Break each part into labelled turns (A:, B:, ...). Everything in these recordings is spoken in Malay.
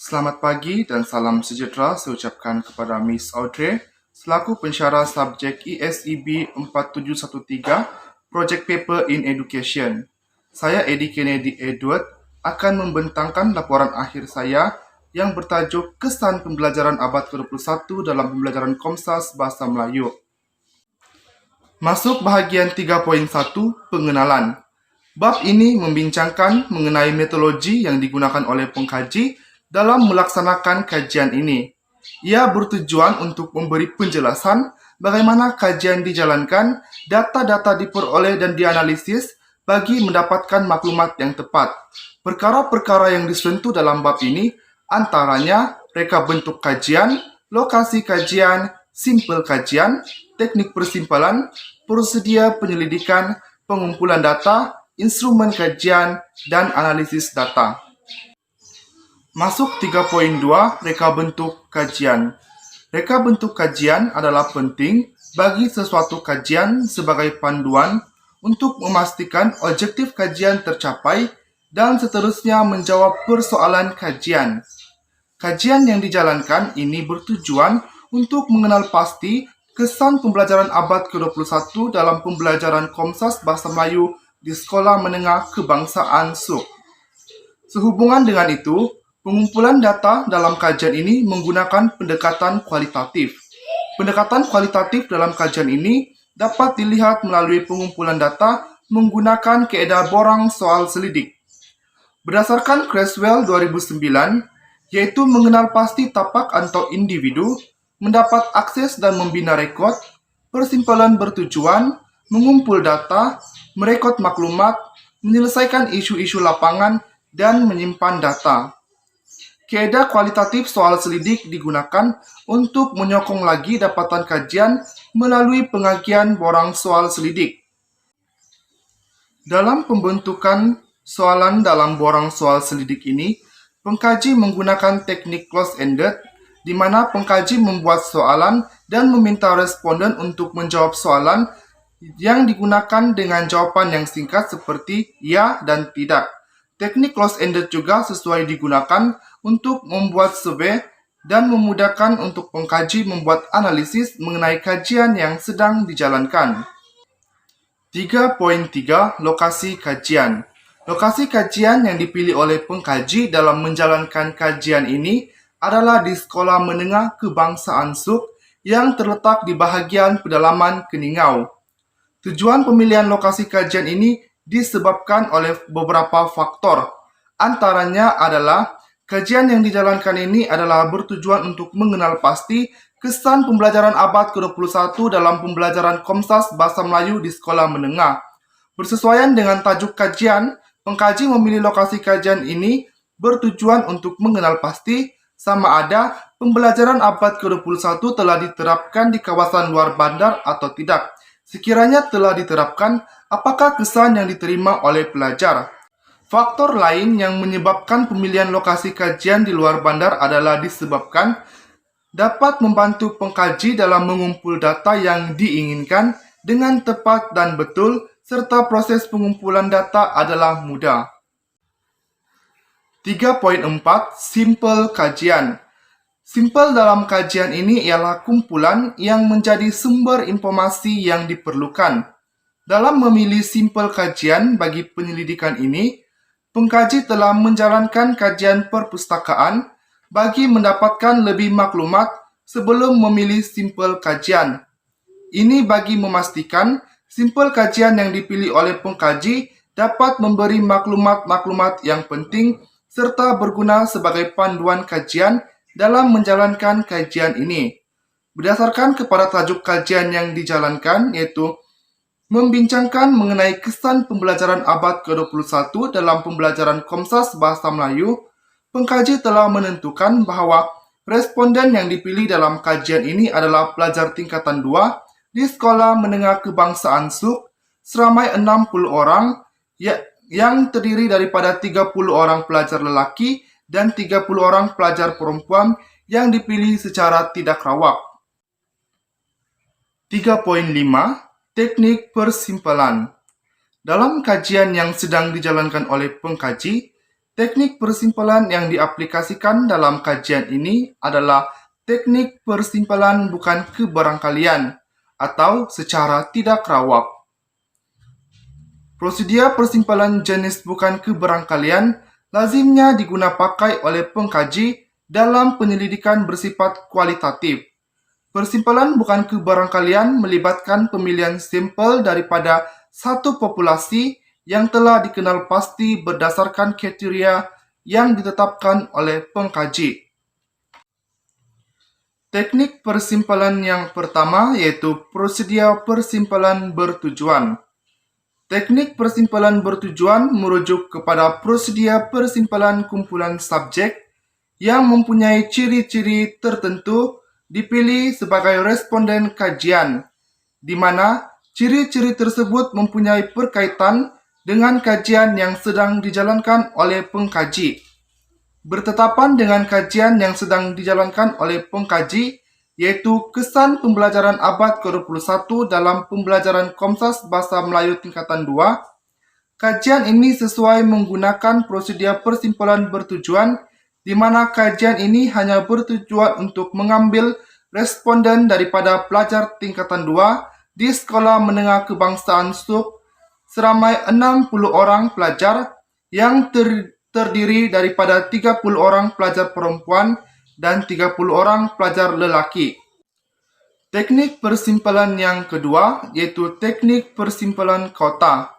A: Selamat pagi dan salam sejahtera saya ucapkan kepada Miss Audrey selaku pensyarah subjek ESEB 4713 Project Paper in Education. Saya Eddie Kennedy Edward akan membentangkan laporan akhir saya yang bertajuk Kesan Pembelajaran Abad ke-21 dalam Pembelajaran Komsas Bahasa Melayu. Masuk bahagian 3.1 Pengenalan. Bab ini membincangkan mengenai metodologi yang digunakan oleh pengkaji dalam melaksanakan kajian ini. Ia bertujuan untuk memberi penjelasan bagaimana kajian dijalankan, data-data diperoleh dan dianalisis bagi mendapatkan maklumat yang tepat. Perkara-perkara yang disentuh dalam bab ini antaranya reka bentuk kajian, lokasi kajian, simpel kajian, teknik persimpulan, prosedur penyelidikan, pengumpulan data, instrumen kajian, dan analisis data. Masuk 3.2 Reka bentuk kajian. Reka bentuk kajian adalah penting bagi sesuatu kajian sebagai panduan untuk memastikan objektif kajian tercapai dan seterusnya menjawab persoalan kajian. Kajian yang dijalankan ini bertujuan untuk mengenal pasti kesan pembelajaran abad ke-21 dalam pembelajaran Komsas Bahasa Melayu di Sekolah Menengah Kebangsaan SUK. Sehubungan dengan itu, pengumpulan data dalam kajian ini menggunakan pendekatan kualitatif. Pendekatan kualitatif dalam kajian ini dapat dilihat melalui pengumpulan data menggunakan kaedah borang soal selidik. Berdasarkan Creswell 2009, yaitu mengenal pasti tapak atau individu, mendapat akses dan membina rekod, persimpulan bertujuan, mengumpul data, merekod maklumat, menyelesaikan isu-isu lapangan, dan menyimpan data. Kaedah kualitatif soal selidik digunakan untuk menyokong lagi dapatan kajian melalui pengagian borang soal selidik. Dalam pembentukan soalan dalam borang soal selidik ini, pengkaji menggunakan teknik close-ended, di mana pengkaji membuat soalan dan meminta responden untuk menjawab soalan yang digunakan dengan jawapan yang singkat seperti ya dan tidak. Teknik close-ended juga sesuai digunakan untuk membuat survei dan memudahkan untuk pengkaji membuat analisis mengenai kajian yang sedang dijalankan. 3.3 Lokasi kajian. Lokasi kajian yang dipilih oleh pengkaji dalam menjalankan kajian ini adalah di Sekolah Menengah Kebangsaan SUK yang terletak di bahagian pedalaman Keningau. Tujuan pemilihan lokasi kajian ini disebabkan oleh beberapa faktor. Antaranya adalah kajian yang dijalankan ini adalah bertujuan untuk mengenal pasti kesan pembelajaran abad ke-21 dalam pembelajaran Komsas Bahasa Melayu di Sekolah Menengah. Bersesuaian dengan tajuk kajian, pengkaji memilih lokasi kajian ini bertujuan untuk mengenal pasti sama ada pembelajaran abad ke-21 telah diterapkan di kawasan luar bandar atau tidak. Sekiranya telah diterapkan, apakah kesan yang diterima oleh pelajar? Faktor lain yang menyebabkan pemilihan lokasi kajian di luar bandar adalah disebabkan dapat membantu pengkaji dalam mengumpul data yang diinginkan dengan tepat dan betul, serta proses pengumpulan data adalah mudah. 3.4 Simpel kajian. Simpel dalam kajian ini ialah kumpulan yang menjadi sumber informasi yang diperlukan. Dalam memilih simpel kajian bagi penyelidikan ini, pengkaji telah menjalankan kajian perpustakaan bagi mendapatkan lebih maklumat sebelum memilih simpel kajian. Ini bagi memastikan simpel kajian yang dipilih oleh pengkaji dapat memberi maklumat-maklumat yang penting serta berguna sebagai panduan kajian dalam menjalankan kajian ini. Berdasarkan kepada tajuk kajian yang dijalankan, yaitu membincangkan mengenai kesan pembelajaran abad ke-21 dalam pembelajaran Komsas Bahasa Melayu, pengkaji telah menentukan bahawa responden yang dipilih dalam kajian ini adalah pelajar tingkatan 2 di Sekolah Menengah Kebangsaan SUK seramai 60 orang yang terdiri daripada 30 orang pelajar lelaki dan 30 orang pelajar perempuan yang dipilih secara tidak rawak. 3.5 Teknik persimpulan. Dalam kajian yang sedang dijalankan oleh pengkaji, Teknik persimpulan yang diaplikasikan dalam kajian ini adalah teknik persimpulan bukan kebarangkalian atau secara tidak rawak. Prosedur persimpulan jenis bukan kebarangkalian lazimnya digunakan pakai oleh pengkaji dalam penyelidikan bersifat kualitatif. Persimpulan bukan kebarangkalian melibatkan pemilihan sampel daripada satu populasi yang telah dikenal pasti berdasarkan kriteria yang ditetapkan oleh pengkaji. Teknik persimpulan yang pertama yaitu prosedur persimpulan bertujuan. Teknik persimpulan bertujuan merujuk kepada prosedur persimpulan kumpulan subjek yang mempunyai ciri-ciri tertentu dipilih sebagai responden kajian, di mana ciri-ciri tersebut mempunyai berkaitan dengan kajian yang sedang dijalankan oleh pengkaji. Bertetapan dengan kajian yang sedang dijalankan oleh pengkaji, yaitu kesan pembelajaran abad ke-21 dalam pembelajaran Komsas Bahasa Melayu tingkatan 2, kajian ini sesuai menggunakan prosedur persimpulan bertujuan, di mana kajian ini hanya bertujuan untuk mengambil responden daripada pelajar tingkatan 2 di Sekolah Menengah Kebangsaan SUB seramai 60 orang pelajar yang terdiri daripada 30 orang pelajar perempuan dan 30 orang pelajar lelaki. Teknik persimpulan yang kedua yaitu teknik persimpulan kota.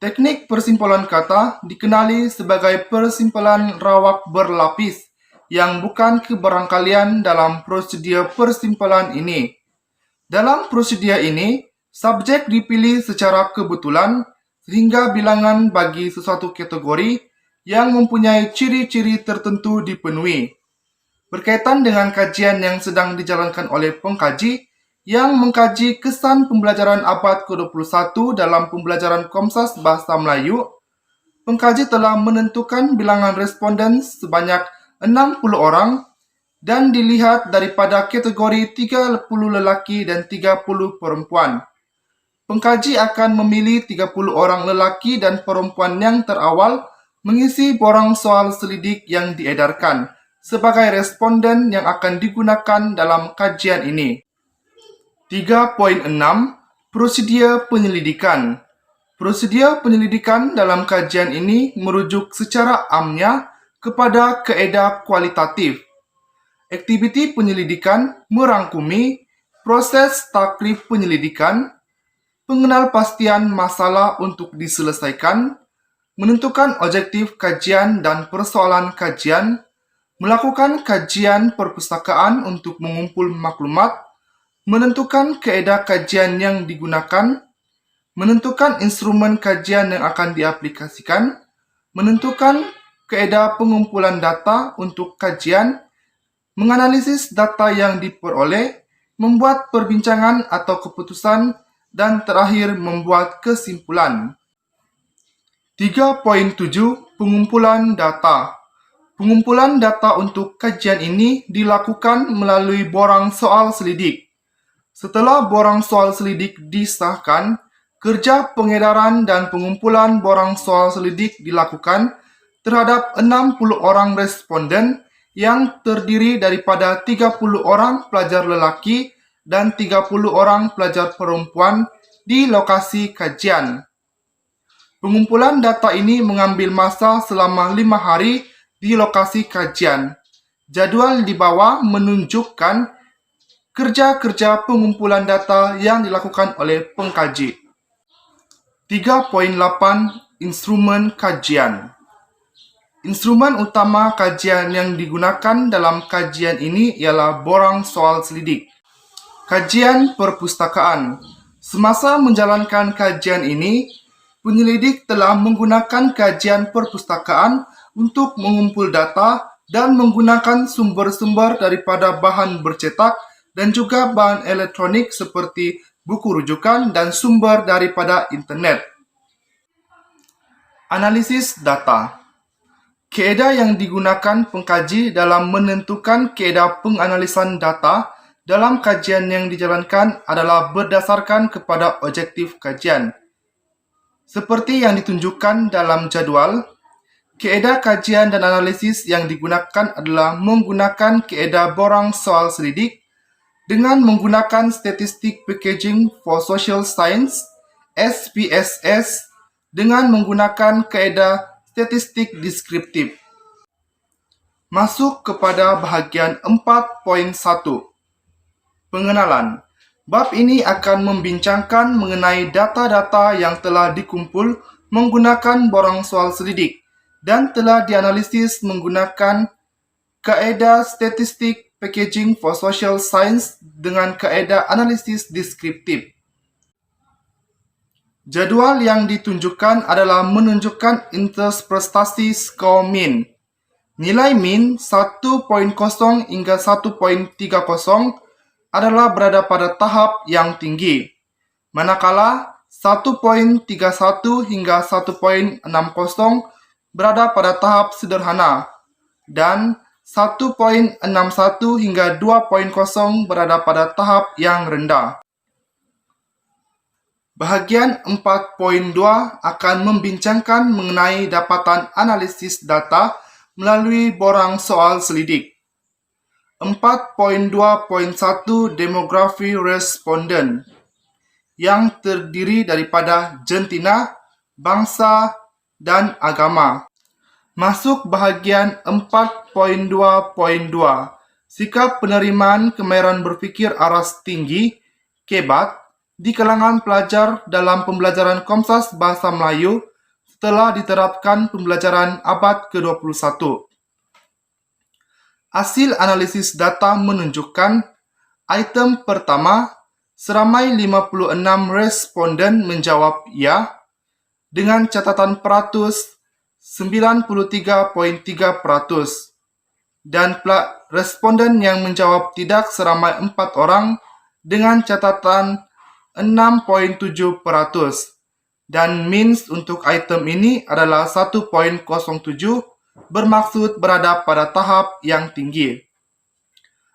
A: Teknik persimpulan kata dikenali sebagai persimpulan rawak berlapis yang bukan kebarangkalian dalam prosedur persimpulan ini. Dalam prosedur ini, subjek dipilih secara kebetulan sehingga bilangan bagi sesuatu kategori yang mempunyai ciri-ciri tertentu dipenuhi. Berkaitan dengan kajian yang sedang dijalankan oleh pengkaji yang mengkaji kesan pembelajaran abad ke-21 dalam pembelajaran Komsas Bahasa Melayu, pengkaji telah menentukan bilangan responden sebanyak 60 orang dan dilihat daripada kategori 30 lelaki dan 30 perempuan. Pengkaji akan memilih 30 orang lelaki dan perempuan yang terawal mengisi borang soal selidik yang diedarkan sebagai responden yang akan digunakan dalam kajian ini. 3.6. Prosedur penyelidikan. Prosedur penyelidikan dalam kajian ini merujuk secara amnya kepada kaedah kualitatif. Aktiviti penyelidikan merangkumi proses taklif penyelidikan, pengenalpastian masalah untuk diselesaikan, menentukan objektif kajian dan persoalan kajian, melakukan kajian perpustakaan untuk mengumpul maklumat, menentukan kaedah kajian yang digunakan, menentukan instrumen kajian yang akan diaplikasikan, menentukan kaedah pengumpulan data untuk kajian, menganalisis data yang diperoleh, membuat perbincangan atau keputusan, dan terakhir membuat kesimpulan. 3.7. Pengumpulan data. Pengumpulan data untuk kajian ini dilakukan melalui borang soal selidik. Setelah borang soal selidik disahkan, kerja pengedaran dan pengumpulan borang soal selidik dilakukan terhadap 60 orang responden yang terdiri daripada 30 orang pelajar lelaki dan 30 orang pelajar perempuan di lokasi kajian. Pengumpulan data ini mengambil masa selama 5 hari di lokasi kajian. Jadwal di bawah menunjukkan kerja-kerja pengumpulan data yang dilakukan oleh pengkaji. 3.8. Instrumen kajian. Instrumen utama kajian yang digunakan dalam kajian ini ialah borang soal selidik. Kajian perpustakaan. Semasa menjalankan kajian ini, penyelidik telah menggunakan kajian perpustakaan untuk mengumpul data dan menggunakan sumber-sumber daripada bahan bercetak dan juga bahan elektronik seperti buku rujukan dan sumber daripada internet. Analisis data. Kaedah yang digunakan pengkaji dalam menentukan kaedah penganalisan data dalam kajian yang dijalankan adalah berdasarkan kepada objektif kajian. Seperti yang ditunjukkan dalam jadual, Kaedah kajian dan analisis yang digunakan adalah menggunakan kaedah borang soal selidik dengan menggunakan Statistic Packaging for Social Science (SPSS) dengan menggunakan kaedah statistik deskriptif. Masuk kepada bahagian 4.1. Pengenalan. Bab ini akan membincangkan mengenai data-data yang telah dikumpul menggunakan borang soal selidik dan telah dianalisis menggunakan kaedah Statistic Packaging for Social Science dengan kaedah analisis deskriptif. Jadual yang ditunjukkan adalah menunjukkan interprestasi skor min. Nilai min 1.0 hingga 1.30 adalah berada pada tahap yang tinggi, manakala 1.31 hingga 1.60 berada pada tahap sederhana dan 1.61 hingga 2.0 berada pada tahap yang rendah. Bahagian 4.2 akan membincangkan mengenai dapatan analisis data melalui borang soal selidik. 4.2.1 Demografi Responden yang terdiri daripada jentina, bangsa, dan agama. Masuk bahagian 4.2.2 Sikap penerimaan kemahiran berfikir aras tinggi (KEBAT) di kalangan pelajar dalam pembelajaran Komsas Bahasa Melayu setelah diterapkan pembelajaran abad ke-21. Hasil analisis data menunjukkan item pertama, seramai 56 responden menjawab ya, dengan catatan peratus 93.3%, dan responden yang menjawab tidak seramai 4 orang dengan catatan 6.7%, dan means untuk item ini adalah 1.07, bermaksud berada pada tahap yang tinggi.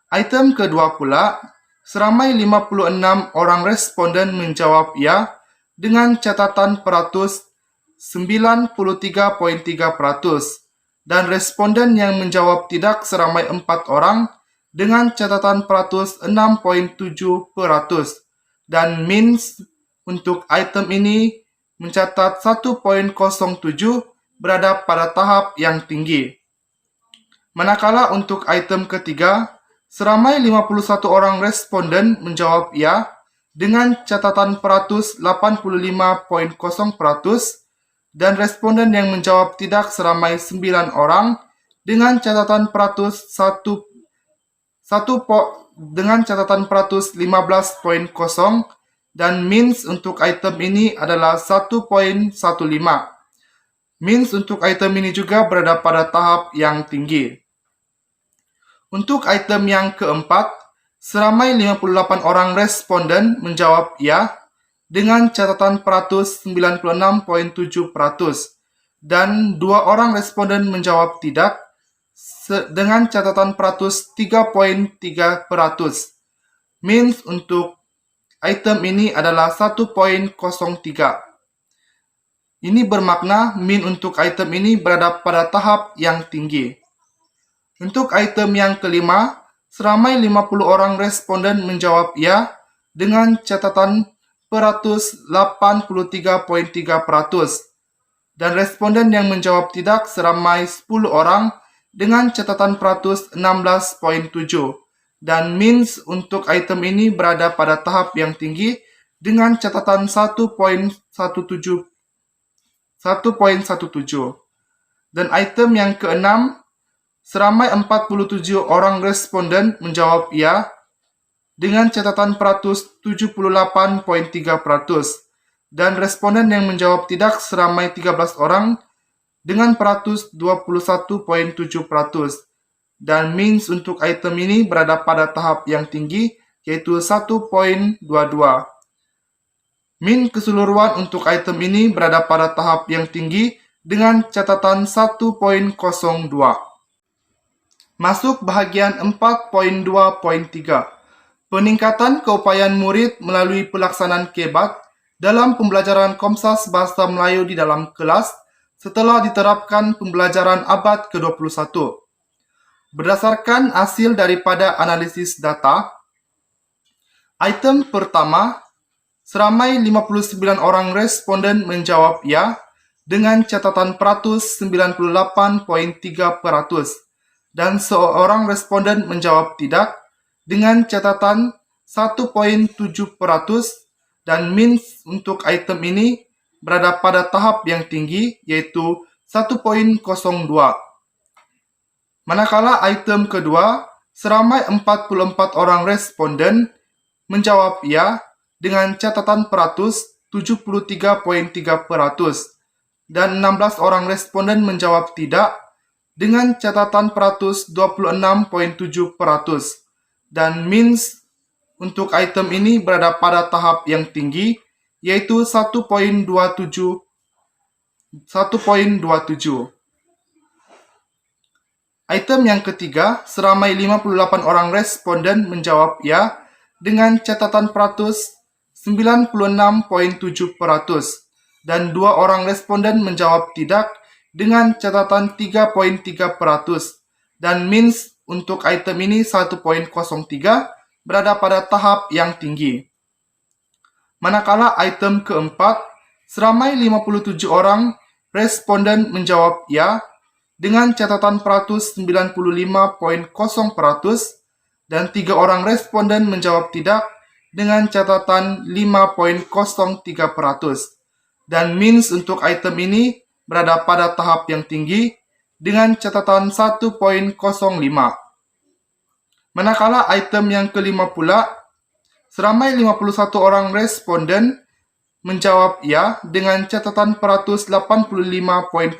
A: Item kedua pula, seramai 56 orang responden menjawab ya dengan catatan peratus 93.3%, dan responden yang menjawab tidak seramai 4 orang dengan catatan peratus 6.7%, dan means untuk item ini mencatat 1.07 berada pada tahap yang tinggi. Manakala untuk item ketiga, seramai 51 orang responden menjawab ya dengan catatan peratus 85.0%, dan responden yang menjawab tidak seramai 9 orang dengan catatan peratus 15.0, dan means untuk item ini adalah 1.15. Means untuk item ini juga berada pada tahap yang tinggi. Untuk item yang keempat, seramai 58 orang responden menjawab ya dengan catatan peratus 96.7%, dan 2 orang responden menjawab tidak dengan catatan peratus 3.3%. Means untuk item ini adalah 1.03. Ini bermakna min untuk item ini berada pada tahap yang tinggi. Untuk item yang kelima, seramai 50 orang responden menjawab ya dengan catatan peratus 83.3%, dan responden yang menjawab tidak seramai 10 orang dengan catatan peratus 16.7, dan means untuk item ini berada pada tahap yang tinggi dengan catatan 1.17. Dan item yang keenam, seramai 47 orang responden menjawab ya dengan catatan peratus 78.3%, dan responden yang menjawab tidak seramai 13 orang dengan peratus 21.7%, dan means untuk item ini berada pada tahap yang tinggi yaitu 1.22. Min keseluruhan untuk item ini berada pada tahap yang tinggi dengan catatan 1.02. Masuk bahagian 4.2.3. Peningkatan keupayaan murid melalui pelaksanaan KEBAT dalam pembelajaran Komsas Bahasa Melayu di dalam kelas setelah diterapkan pembelajaran abad ke-21. Berdasarkan hasil daripada analisis data, item pertama, seramai 59 orang responden menjawab ya dengan catatan peratus 98,3% dan seorang responden menjawab tidak dengan catatan 1,7% dan means untuk item ini berada pada tahap yang tinggi yaitu 1,02. Manakala item kedua, seramai 44 orang responden menjawab ya dengan catatan peratus 73,3% dan 16 orang responden menjawab tidak dengan catatan peratus 26,7% dan means untuk item ini berada pada tahap yang tinggi yaitu 1,27. Item yang ketiga, seramai 58 orang responden menjawab ya dengan catatan peratus 96,7% dan 2 orang responden menjawab tidak dengan catatan 3,3% dan means untuk item ini 1,03 berada pada tahap yang tinggi. Manakala item keempat, seramai 57 orang responden menjawab ya dengan catatan peratus 95,0% dan 3 orang responden menjawab tidak dengan catatan 5,03% dan means untuk item ini berada pada tahap yang tinggi dengan catatan 1,05. Manakala item yang kelima pula, seramai 51 orang responden menjawab ya dengan catatan peratus 85,0%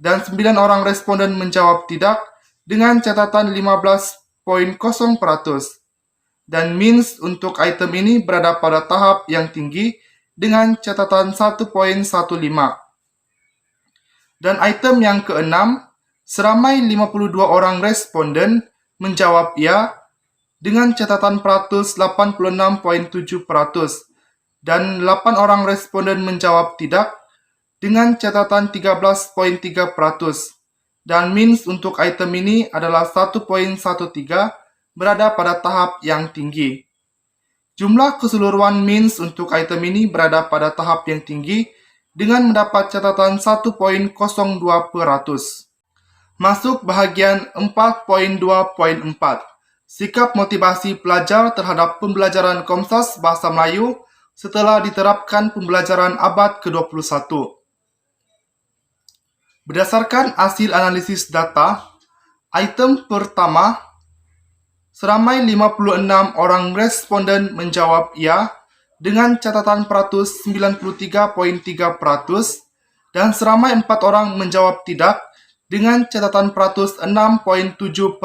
A: dan 9 orang responden menjawab tidak dengan catatan 15,0% dan means untuk item ini berada pada tahap yang tinggi dengan catatan 1,15. Dan item yang keenam, seramai 52 orang responden menjawab ya dengan catatan peratus 86,7% dan 8 orang responden menjawab tidak dengan catatan 13,3% dan means untuk item ini adalah 1,13 berada pada tahap yang tinggi. Jumlah keseluruhan means untuk item ini berada pada tahap yang tinggi dengan mendapat catatan 1,02%. Masuk bahagian 4.2.4. Sikap motivasi pelajar terhadap pembelajaran Komsas Bahasa Melayu setelah diterapkan pembelajaran abad ke-21. Berdasarkan hasil analisis data, item pertama, seramai 56 orang responden menjawab ya dengan catatan peratus 93,3% dan seramai 4 orang menjawab tidak dengan catatan peratus 6,7%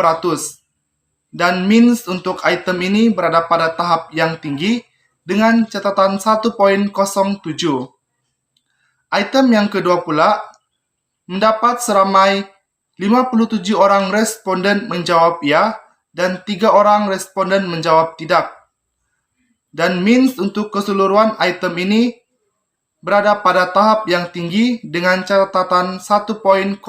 A: dan means untuk item ini berada pada tahap yang tinggi dengan catatan 1,07. Item yang kedua pula, mendapat seramai 57 orang responden menjawab ya dan 3 orang responden menjawab tidak. Dan means untuk keseluruhan item ini berada pada tahap yang tinggi dengan catatan 1,05.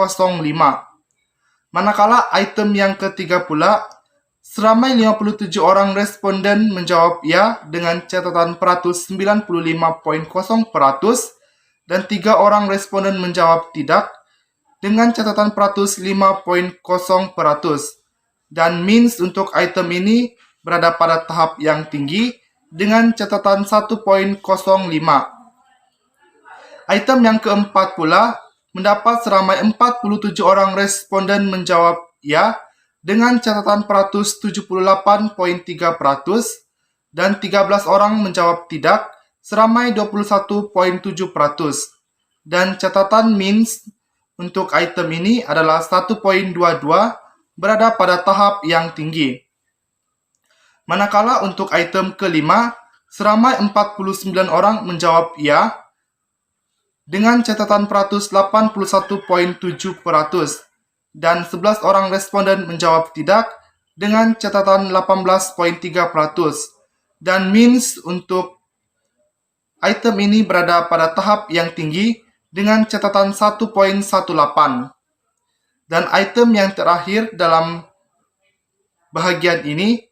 A: Manakala item yang ketiga pula, seramai 57 orang responden menjawab ya dengan catatan peratus 95,0% dan 3 orang responden menjawab tidak dengan catatan peratus 5,0% dan means untuk item ini berada pada tahap yang tinggi dengan catatan 1,05. Item yang keempat pula mendapat seramai 47 orang responden menjawab ya dengan catatan peratus 78,3% dan 13 orang menjawab tidak seramai 21,7% dan catatan means untuk item ini adalah 1,22 berada pada tahap yang tinggi. Manakala untuk item kelima, seramai 49 orang menjawab ya dengan catatan peratus 81,7% dan 11 orang responden menjawab tidak dengan catatan 18,3% dan means untuk item ini berada pada tahap yang tinggi dengan catatan 1.18. Dan item yang terakhir dalam bahagian ini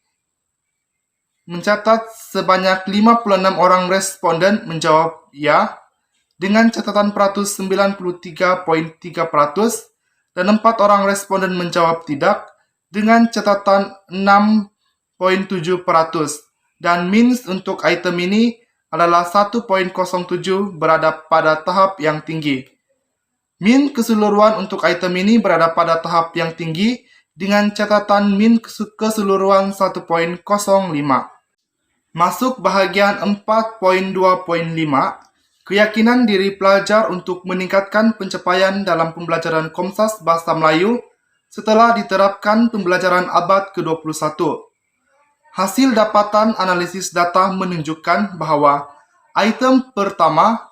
A: mencatat sebanyak 56 orang responden menjawab ya dengan catatan peratus 93.3% dan 4 orang responden menjawab tidak dengan catatan 6.7%. Dan means untuk item ini adalah 1.07 berada pada tahap yang tinggi. Min keseluruhan untuk item ini berada pada tahap yang tinggi dengan catatan min keseluruhan 1.05. Masuk bahagian 4.2.5, keyakinan diri pelajar untuk meningkatkan pencapaian dalam pembelajaran Komsas Bahasa Melayu setelah diterapkan pembelajaran abad ke-21. Hasil dapatan analisis data menunjukkan bahwa item pertama,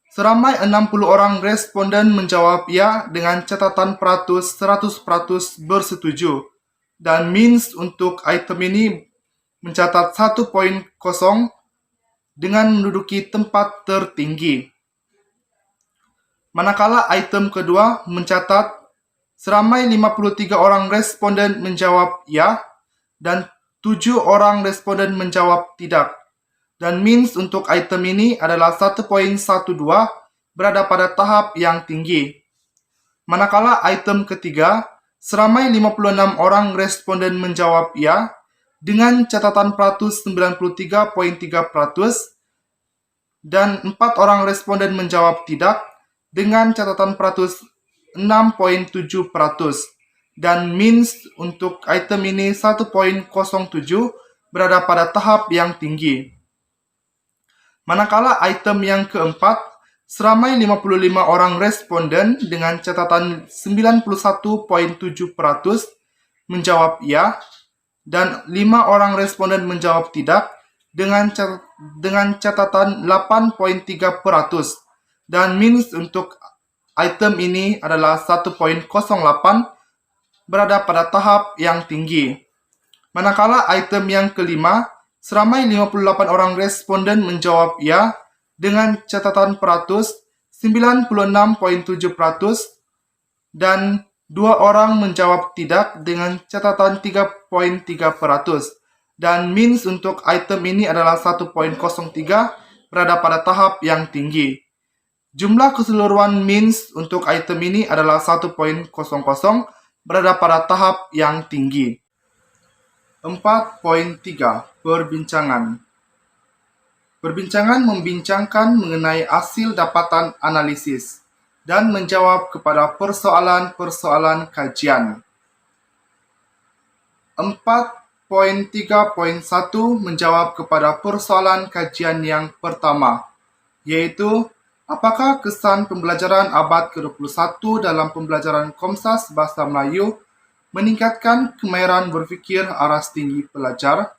A: seramai 60 orang responden menjawab ya dengan catatan peratus 100% bersetuju. Dan means untuk item ini mencatat 1.0 dengan menduduki tempat tertinggi. Manakala item kedua mencatat seramai 53 orang responden menjawab ya dan 7 orang responden menjawab tidak. Dan means untuk item ini adalah 1.12 berada pada tahap yang tinggi. Manakala item ketiga, seramai 56 orang responden menjawab ya dengan catatan peratus 93.3% dan 4 orang responden menjawab tidak dengan catatan peratus 6.7%. Dan means untuk item ini 1.07 berada pada tahap yang tinggi. Manakala item yang keempat, seramai 55 orang responden dengan catatan 91.7% menjawab ya dan 5 orang responden menjawab tidak dengan catatan 8.3%. Dan means untuk item ini adalah 1.08 berada pada tahap yang tinggi. Manakala item yang kelima, seramai 58 orang responden menjawab ya dengan catatan peratus 96.7% dan 2 orang menjawab tidak dengan catatan 3.3%. Dan means untuk item ini adalah 1.03 berada pada tahap yang tinggi. Jumlah keseluruhan means untuk item ini adalah 1.00 berada pada tahap yang tinggi. 4.3. Perbincangan. Perbincangan membincangkan mengenai hasil dapatan analisis dan menjawab kepada persoalan-persoalan kajian. 4.3.1 menjawab kepada persoalan kajian yang pertama, yaitu apakah kesan pembelajaran abad ke-21 dalam pembelajaran Komsas Bahasa Melayu meningkatkan kemahiran berfikir aras tinggi pelajar?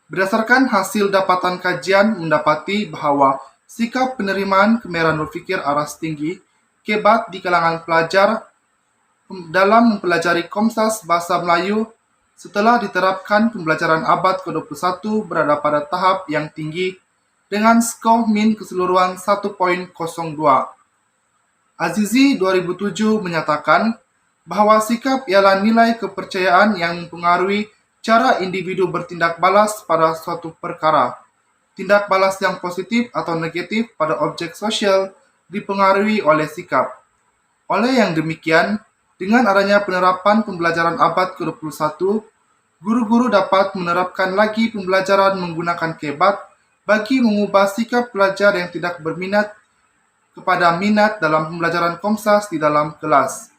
A: Berdasarkan hasil dapatan kajian mendapati bahwa sikap penerimaan kemahiran berfikir aras tinggi kebat di kalangan pelajar dalam mempelajari Komsas Bahasa Melayu setelah diterapkan pembelajaran abad ke-21 berada pada tahap yang tinggi dengan skor min keseluruhan 1.02. Azizi 2007 menyatakan bahwa sikap ialah nilai kepercayaan yang mempengaruhi cara individu bertindak balas pada suatu perkara. Tindak balas yang positif atau negatif pada objek sosial dipengaruhi oleh sikap. Oleh yang demikian, dengan adanya penerapan pembelajaran abad ke-21, guru-guru dapat menerapkan lagi pembelajaran menggunakan kebat bagi mengubah sikap pelajar yang tidak berminat kepada minat dalam pembelajaran Komsas di dalam kelas.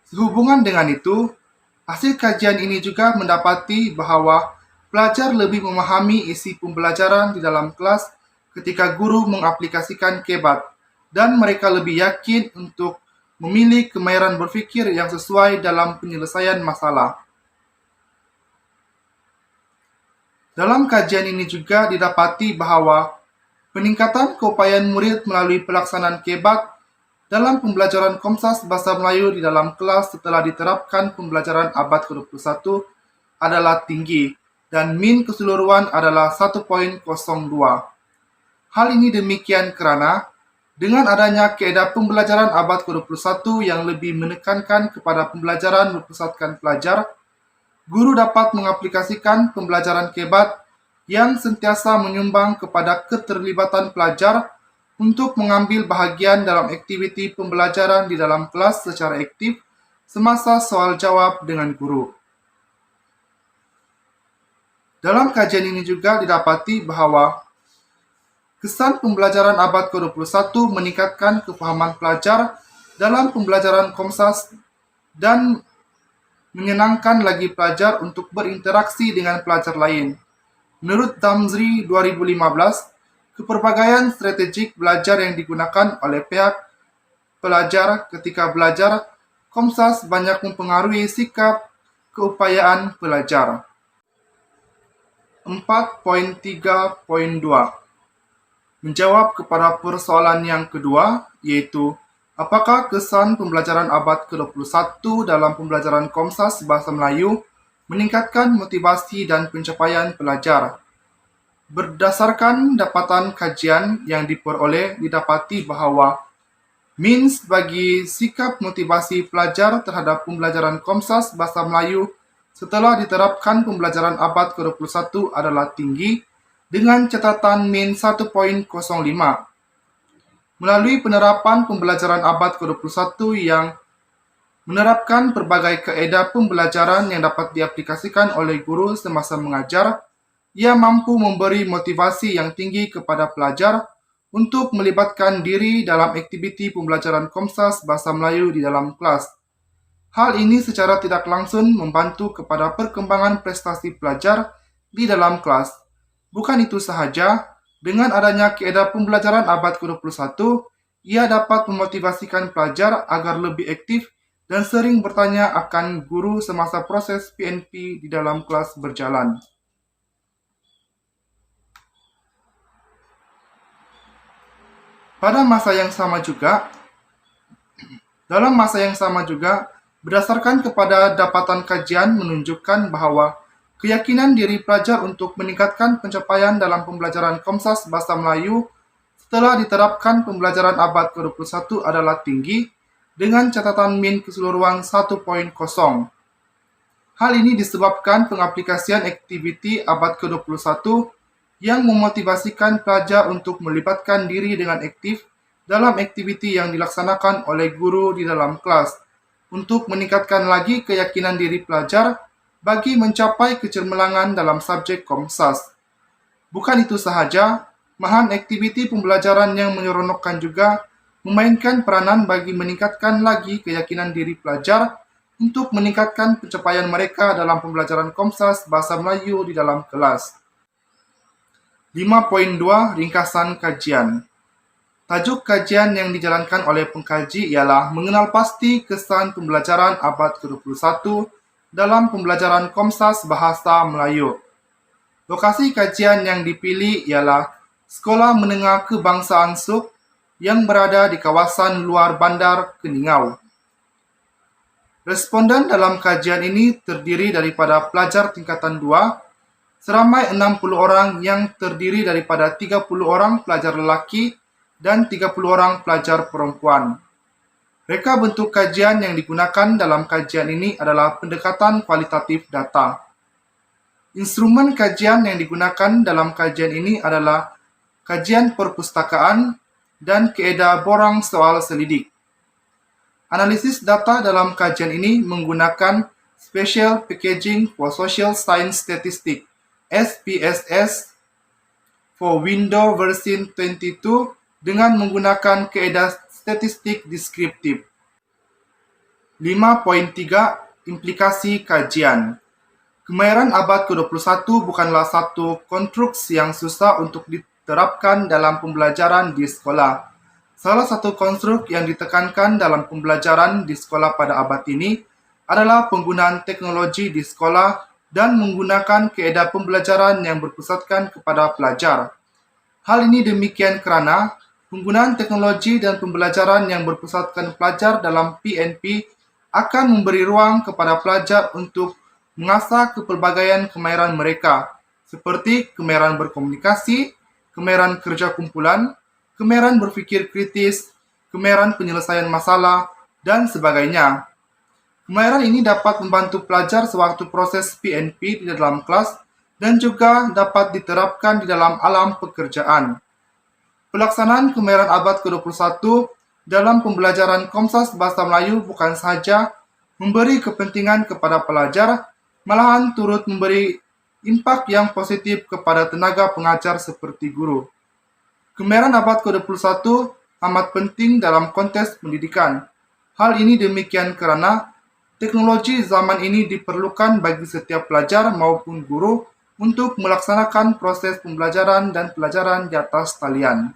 A: Sehubungan dengan itu, hasil kajian ini juga mendapati bahwa pelajar lebih memahami isi pembelajaran di dalam kelas ketika guru mengaplikasikan kebat, dan mereka lebih yakin untuk memilih kemahiran berfikir yang sesuai dalam penyelesaian masalah. Dalam kajian ini juga didapati bahwa peningkatan keupayaan murid melalui pelaksanaan kebat dalam pembelajaran Komsas Bahasa Melayu di dalam kelas setelah diterapkan pembelajaran abad ke-21 adalah tinggi, dan min keseluruhan adalah 1.02. Hal ini demikian karena dengan adanya kaedah pembelajaran abad ke-21 yang lebih menekankan kepada pembelajaran berpusatkan pelajar, guru dapat mengaplikasikan pembelajaran kebat yang sentiasa menyumbang kepada keterlibatan pelajar untuk mengambil bahagian dalam aktiviti pembelajaran di dalam kelas secara aktif semasa soal jawab dengan guru. Dalam kajian ini juga didapati bahwa kesan pembelajaran abad ke-21 meningkatkan kefahaman pelajar dalam pembelajaran Komsas dan menyenangkan lagi pelajar untuk berinteraksi dengan pelajar lain. Menurut Tamzri 2015, keperbagaian strategik belajar yang digunakan oleh pihak pelajar ketika belajar Komsas banyak mempengaruhi sikap keupayaan pelajar. 4.3.2 Menjawab kepada persoalan yang kedua, yaitu apakah kesan pembelajaran abad ke-21 dalam pembelajaran Komsas Bahasa Melayu meningkatkan motivasi dan pencapaian pelajar? Berdasarkan dapatan kajian yang diperoleh, didapati bahawa means bagi sikap motivasi pelajar terhadap pembelajaran Komsas Bahasa Melayu setelah diterapkan pembelajaran abad ke-21 adalah tinggi dengan catatan min 1.05. Melalui penerapan pembelajaran abad ke-21 yang menerapkan berbagai kaedah pembelajaran yang dapat diaplikasikan oleh guru semasa mengajar, ia mampu memberi motivasi yang tinggi kepada pelajar untuk melibatkan diri dalam aktiviti pembelajaran Komsas Bahasa Melayu di dalam kelas. Hal ini secara tidak langsung membantu kepada perkembangan prestasi pelajar di dalam kelas. Bukan itu sahaja, dengan adanya kaedah pembelajaran abad ke-21, ia dapat memotivasikan pelajar agar lebih aktif dan sering bertanya akan guru semasa proses PNP di dalam kelas berjalan. Dalam masa yang sama juga, berdasarkan kepada dapatan kajian menunjukkan bahawa keyakinan diri pelajar untuk meningkatkan pencapaian dalam pembelajaran Komsas Bahasa Melayu setelah diterapkan pembelajaran abad ke-21 adalah tinggi dengan catatan min keseluruhan 1.0. Hal ini disebabkan pengaplikasian aktiviti abad ke-21 yang memotivasikan pelajar untuk melibatkan diri dengan aktif dalam aktiviti yang dilaksanakan oleh guru di dalam kelas untuk meningkatkan lagi keyakinan diri pelajar bagi mencapai kecermelangan dalam subjek Komsas. Bukan itu sahaja, mahan aktiviti pembelajaran yang menyeronokkan juga memainkan peranan bagi meningkatkan lagi keyakinan diri pelajar untuk meningkatkan pencapaian mereka dalam pembelajaran Komsas Bahasa Melayu di dalam kelas. 5.2 Ringkasan kajian. Tajuk kajian yang dijalankan oleh pengkaji ialah mengenal pasti kesan pembelajaran abad ke-21 dalam pembelajaran Komsas Bahasa Melayu. Lokasi kajian yang dipilih ialah Sekolah Menengah Kebangsaan Suk yang berada di kawasan luar Bandar Keningau. Responden dalam kajian ini terdiri daripada pelajar tingkatan 2, seramai 60 orang yang terdiri daripada 30 orang pelajar lelaki dan 30 orang pelajar perempuan. Reka bentuk kajian yang digunakan dalam kajian ini adalah pendekatan kualitatif data. Instrumen kajian yang digunakan dalam kajian ini adalah kajian perpustakaan dan kaedah borang soal selidik. Analisis data dalam kajian ini menggunakan Special Packaging for Social Science Statistics (SPSS) for Windows version 22 dengan menggunakan kaedah statistik deskriptif. 5.3 Implikasi kajian. Kemahiran abad ke-21 bukanlah satu konstruksi yang susah untuk diterapkan dalam pembelajaran di sekolah. Salah satu konstruk yang ditekankan dalam pembelajaran di sekolah pada abad ini adalah penggunaan teknologi di sekolah dan menggunakan kaedah pembelajaran yang berpusatkan kepada pelajar. Hal ini demikian kerana penggunaan teknologi dan pembelajaran yang berpusatkan pelajar dalam PNP akan memberi ruang kepada pelajar untuk mengasah kepelbagaian kemahiran mereka, seperti kemahiran berkomunikasi, kemahiran kerja kumpulan, kemahiran berpikir kritis, kemahiran penyelesaian masalah, dan sebagainya. Kemahiran ini dapat membantu pelajar sewaktu proses PNP di dalam kelas dan juga dapat diterapkan di dalam alam pekerjaan. Pelaksanaan kemahiran abad ke-21 dalam pembelajaran Komsas Bahasa Melayu bukan sahaja memberi kepentingan kepada pelajar, malahan turut memberi impak yang positif kepada tenaga pengajar seperti guru. Kemahiran abad ke-21 amat penting dalam konteks pendidikan. Hal ini demikian karena teknologi zaman ini diperlukan bagi setiap pelajar maupun guru untuk melaksanakan proses pembelajaran dan pelajaran di atas talian.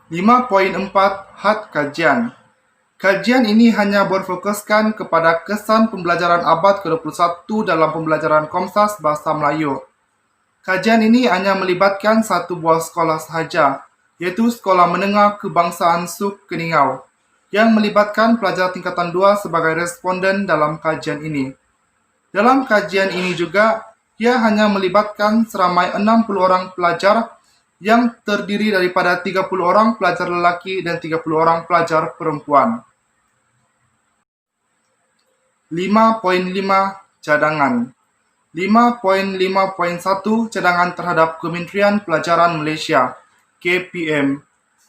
A: 5.4 Had kajian. Kajian ini hanya berfokuskan kepada kesan pembelajaran abad ke-21 dalam pembelajaran Komsas Bahasa Melayu. Kajian ini hanya melibatkan satu buah sekolah sahaja, yaitu Sekolah Menengah Kebangsaan Suk Keningau, yang melibatkan pelajar tingkatan 2 sebagai responden dalam kajian ini. Dalam kajian ini juga, ia hanya melibatkan seramai 60 orang pelajar yang terdiri daripada 30 orang pelajar lelaki dan 30 orang pelajar perempuan. 5.5 Cadangan. 5.5.1 Cadangan terhadap Kementerian Pelajaran Malaysia, KPM.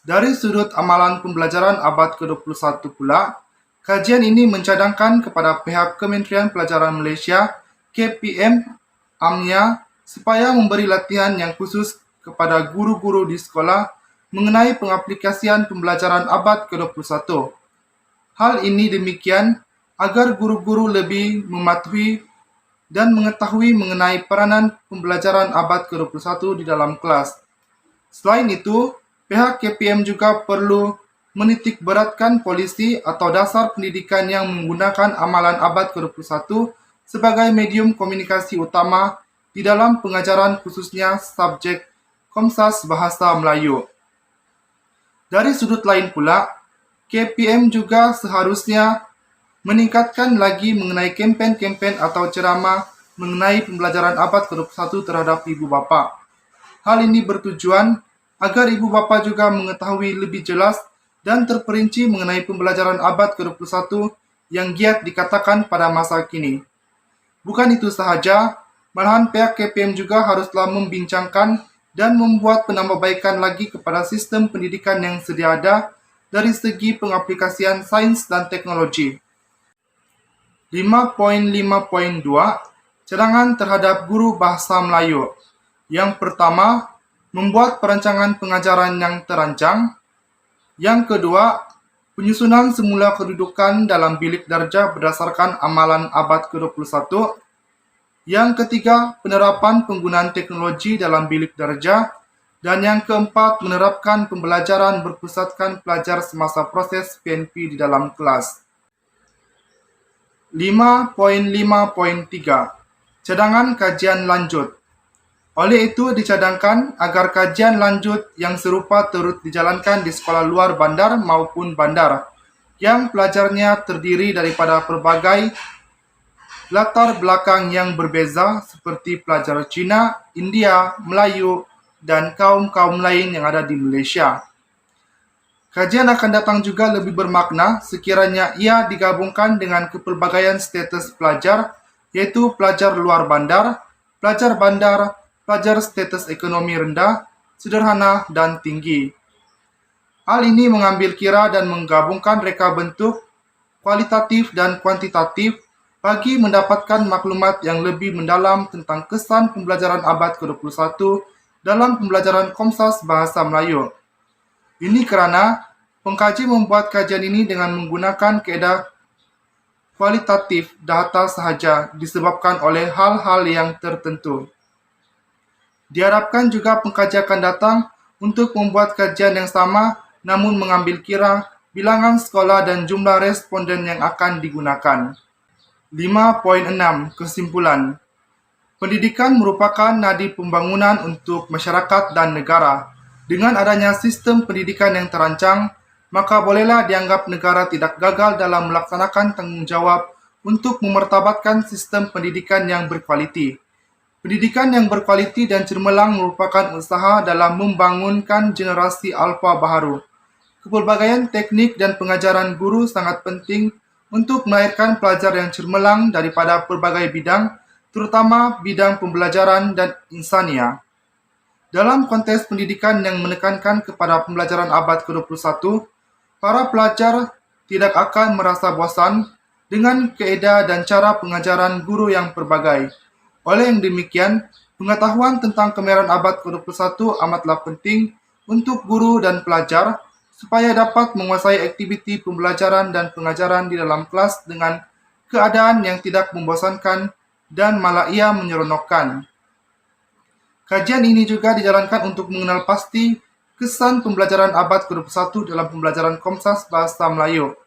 A: Dari sudut amalan pembelajaran abad ke-21 pula, kajian ini mencadangkan kepada pihak Kementerian Pelajaran Malaysia, KPM, AMNIA, supaya memberi latihan yang khusus kepada guru-guru di sekolah mengenai pengaplikasian pembelajaran abad ke-21. Hal ini demikian agar guru-guru lebih mematuhi dan mengetahui mengenai peranan pembelajaran abad ke-21 di dalam kelas. Selain itu, pihak KPM juga perlu menitik beratkan polisi atau dasar pendidikan yang menggunakan amalan abad ke-21 sebagai medium komunikasi utama di dalam pengajaran khususnya subjek Komsas Bahasa Melayu. Dari sudut lain pula, KPM juga seharusnya meningkatkan lagi mengenai kempen-kempen atau ceramah mengenai pembelajaran abad ke-21 terhadap ibu bapa. Hal ini bertujuan agar ibu bapa juga mengetahui lebih jelas dan terperinci mengenai pembelajaran abad ke-21 yang giat dikatakan pada masa kini. Bukan itu sahaja, malahan pihak KPM juga haruslah membincangkan dan membuat penambahbaikan lagi kepada sistem pendidikan yang sedia ada dari segi pengaplikasian sains dan teknologi. 5.5.2 Cadangan terhadap guru bahasa Melayu. Yang pertama, membuat perancangan pengajaran yang terancang. Yang kedua, penyusunan semula kedudukan dalam bilik darjah berdasarkan amalan abad ke-21. Yang ketiga, penerapan penggunaan teknologi dalam bilik darjah. Dan yang keempat, menerapkan pembelajaran berpusatkan pelajar semasa proses PNP di dalam kelas. 5.5.3 Cadangan kajian lanjut. Oleh itu dicadangkan agar kajian lanjut yang serupa turut dijalankan di sekolah luar bandar maupun bandar, yang pelajarnya terdiri daripada pelbagai latar belakang yang berbeza seperti pelajar Cina, India, Melayu, dan kaum-kaum lain yang ada di Malaysia. Kajian akan datang juga lebih bermakna sekiranya ia digabungkan dengan kepelbagaian status pelajar, yaitu pelajar luar bandar, pelajar status ekonomi rendah, sederhana, dan tinggi. Hal ini mengambil kira dan menggabungkan reka bentuk kualitatif dan kuantitatif bagi mendapatkan maklumat yang lebih mendalam tentang kesan pembelajaran abad ke-21 dalam pembelajaran Komsas Bahasa Melayu. Ini kerana pengkaji membuat kajian ini dengan menggunakan kaedah kualitatif data sahaja disebabkan oleh hal-hal yang tertentu. Diharapkan juga pengkaji akan datang untuk membuat kajian yang sama namun mengambil kira bilangan sekolah dan jumlah responden yang akan digunakan. 5.6 Kesimpulan. Pendidikan merupakan nadi pembangunan untuk masyarakat dan negara. Dengan adanya sistem pendidikan yang terancang, maka bolehlah dianggap negara tidak gagal dalam melaksanakan tanggungjawab untuk memartabatkan sistem pendidikan yang berkualiti. Pendidikan yang berkualiti dan cemerlang merupakan usaha dalam membangunkan generasi alfa baharu. Kepelbagaian teknik dan pengajaran guru sangat penting untuk melahirkan pelajar yang cemerlang daripada pelbagai bidang, terutama bidang pembelajaran dan insania. Dalam konteks pendidikan yang menekankan kepada pembelajaran abad ke-21, para pelajar tidak akan merasa bosan dengan keedah dan cara pengajaran guru yang berbagai. Oleh yang demikian, pengetahuan tentang kemahiran abad ke-21 amatlah penting untuk guru dan pelajar supaya dapat menguasai aktiviti pembelajaran dan pengajaran di dalam kelas dengan keadaan yang tidak membosankan dan malah ia menyeronokkan. Kajian ini juga dijalankan untuk mengenal pasti kesan pembelajaran abad ke-21 dalam pembelajaran Komsas Bahasa Melayu.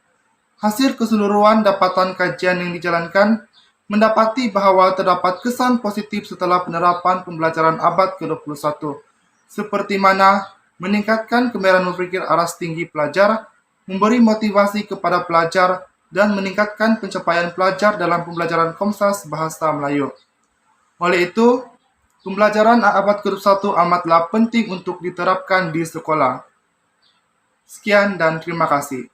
A: Hasil keseluruhan dapatan kajian yang dijalankan mendapati bahawa terdapat kesan positif setelah penerapan pembelajaran abad ke-21, seperti mana meningkatkan kemahiran berfikir aras tinggi pelajar, memberi motivasi kepada pelajar, dan meningkatkan pencapaian pelajar dalam pembelajaran Komsas Bahasa Melayu. Oleh itu, pembelajaran abad ke-21 amatlah penting untuk diterapkan di sekolah. Sekian dan terima kasih.